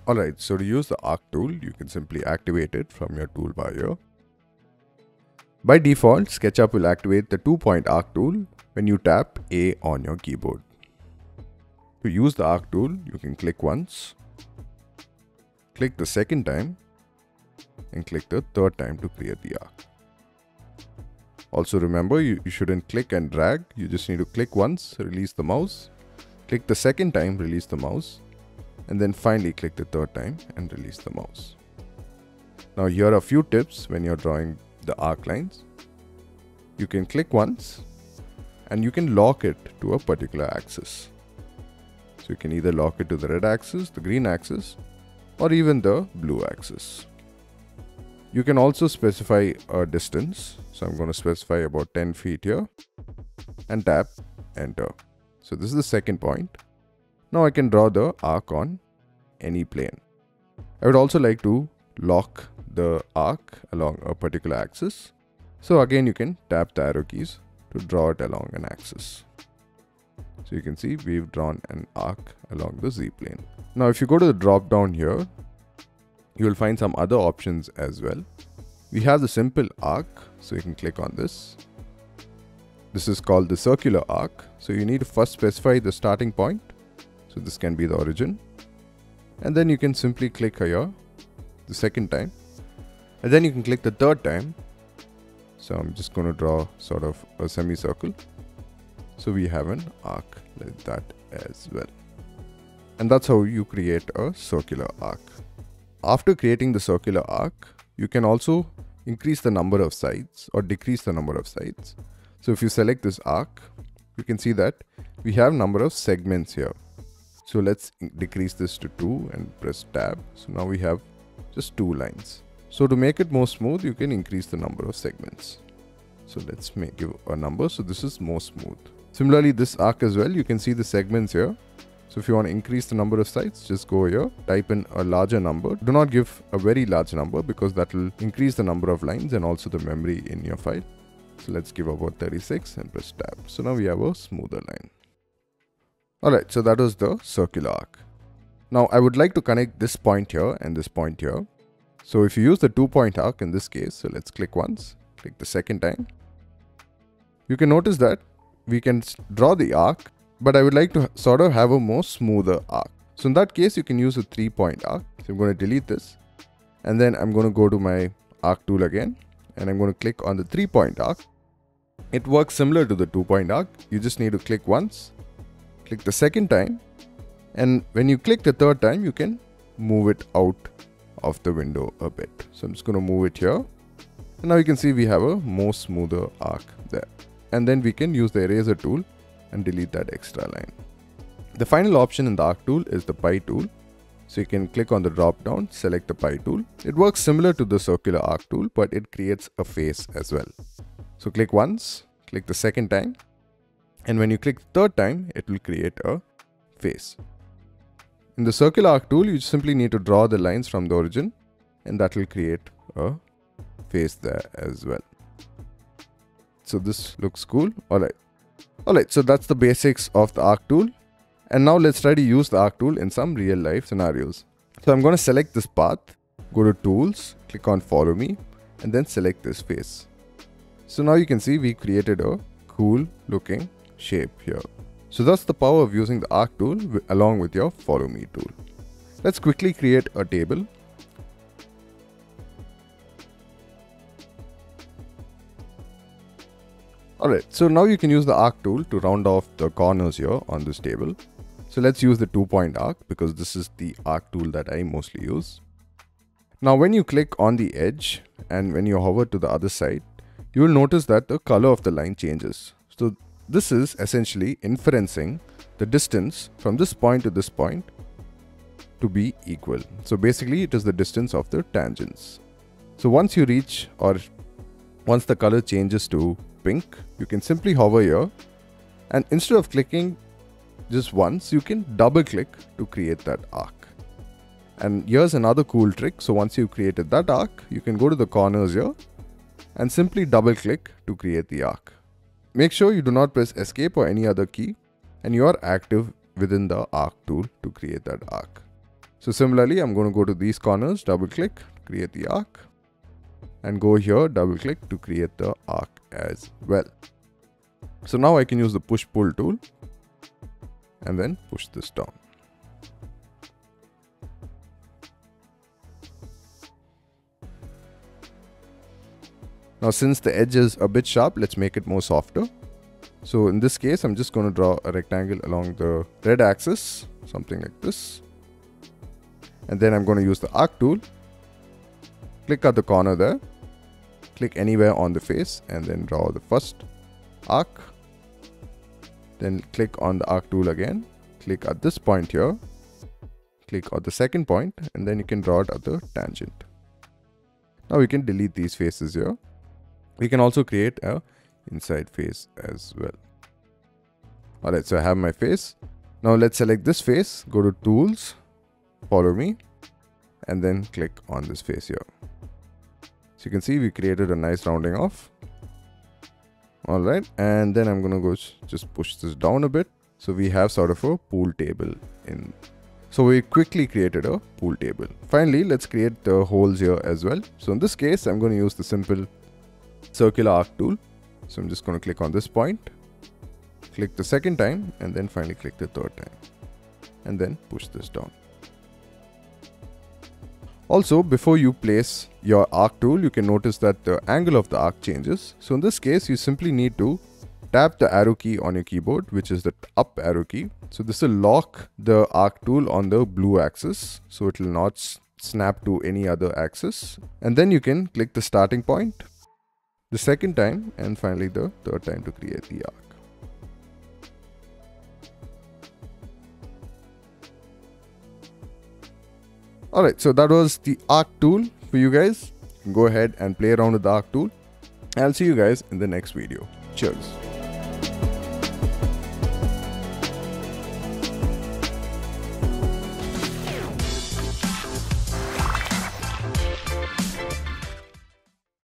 Alright, so to use the arc tool, you can simply activate it from your toolbar here. By default, SketchUp will activate the 2-point arc tool when you tap A on your keyboard. To use the arc tool, you can click once, click the second time, and click the third time to create the arc. Also remember, you shouldn't click and drag. You just need to click once, release the mouse, click the second time, release the mouse, and then finally click the third time and release the mouse. Now here are a few tips when you're drawing the arc lines. You can click once and you can lock it to a particular axis. So you can either lock it to the red axis, the green axis, or even the blue axis. You can also specify a distance. So I'm going to specify about 10 feet here and tap enter. So this is the second point. Now I can draw the arc on any plane. I would also like to lock the arc along a particular axis. So again, you can tap the arrow keys to draw it along an axis. So you can see we've drawn an arc along the Z plane. Now if you go to the drop down here, you will find some other options as well. We have the simple arc, so you can click on this. This is called the circular arc. So you need to first specify the starting point. So this can be the origin. And then you can simply click here the second time. And then you can click the third time. So I'm just going to draw sort of a semicircle. So we have an arc like that as well. And that's how you create a circular arc. After creating the circular arc, you can also increase the number of sides or decrease the number of sides. So if you select this arc, you can see that we have number of segments here. So let's decrease this to 2 and press tab. So now we have just 2 lines. So to make it more smooth, you can increase the number of segments. So let's give a number. So this is more smooth. Similarly, this arc as well, you can see the segments here. So if you want to increase the number of sides, just go here, type in a larger number. Do not give a very large number because that will increase the number of lines and also the memory in your file. So let's give about 36 and press tab. So now we have a smoother line. Alright, so that was the circular arc. Now I would like to connect this point here and this point here. So if you use the 2-point arc in this case, so let's click once, click the second time. You can notice that we can draw the arc, but I would like to sort of have a more smoother arc. So in that case, you can use a 3-point arc. So I'm going to delete this and then I'm going to go to my arc tool again and I'm going to click on the 3-point arc. It works similar to the 2-point arc. You just need to click once, click the second time, and when you click the third time, you can move it out of the window a bit. So I'm just going to move it here. And now you can see we have a more smoother arc there. And then we can use the eraser tool and delete that extra line. The final option in the arc tool is the pie tool. So you can click on the drop down, select the pie tool. It works similar to the circular arc tool, but it creates a face as well. So click once, click the second time. And when you click the third time, it will create a face. In the circular arc tool, you simply need to draw the lines from the origin and that will create a face there as well. So this looks cool. Alright, so that's the basics of the arc tool. And now let's try to use the arc tool in some real life scenarios. So I'm going to select this path, go to tools, click on follow me, and then select this face. So now you can see we created a cool looking shape here. So that's the power of using the arc tool along with your follow me tool. Let's quickly create a table. Alright, so now you can use the arc tool to round off the corners here on this table. So let's use the 2-point arc because this is the arc tool that I mostly use. Now when you click on the edge and when you hover to the other side, you will notice that the color of the line changes. So this is essentially inferencing the distance from this point to this point to be equal. So basically it is the distance of the tangents. So once you reach or once the color changes to pink, you can simply hover here and instead of clicking just once, you can double click to create that arc. And here's another cool trick. So once you've created that arc, you can go to the corners here and simply double click to create the arc. Make sure you do not press escape or any other key and you are active within the arc tool to create that arc. So similarly, I'm going to go to these corners, double click, create the arc, and go here, double click to create the arc as well. So now I can use the push pull tool and then push this down. Now since the edge is a bit sharp, let's make it more softer. So in this case, I'm just going to draw a rectangle along the red axis, something like this. And then I'm going to use the arc tool, click at the corner there, click anywhere on the face and then draw the first arc. Then click on the arc tool again, click at this point here, click on the second point, and then you can draw it at the tangent. Now we can delete these faces here. We can also create a inside face as well. Alright, so I have my face. Now let's select this face, go to tools, follow me, and then click on this face here. So you can see we created a nice rounding off. Alright, and then I'm gonna go just push this down a bit. So we have sort of a pool table in. So we quickly created a pool table. Finally, let's create the holes here as well. So in this case, I'm going to use the simple circular arc tool. So I'm just going to click on this point, click the second time, and then finally click the third time, and then push this down. Also, before you place your arc tool, you can notice that the angle of the arc changes. So in this case, you simply need to tap the arrow key on your keyboard, which is the up arrow key. So this will lock the arc tool on the blue axis, so it will not snap to any other axis. And then you can click the starting point, the second time, and finally the third time to create the arc. Alright, so that was the arc tool for you guys. You can go ahead and play around with the arc tool. I'll see you guys in the next video. Cheers.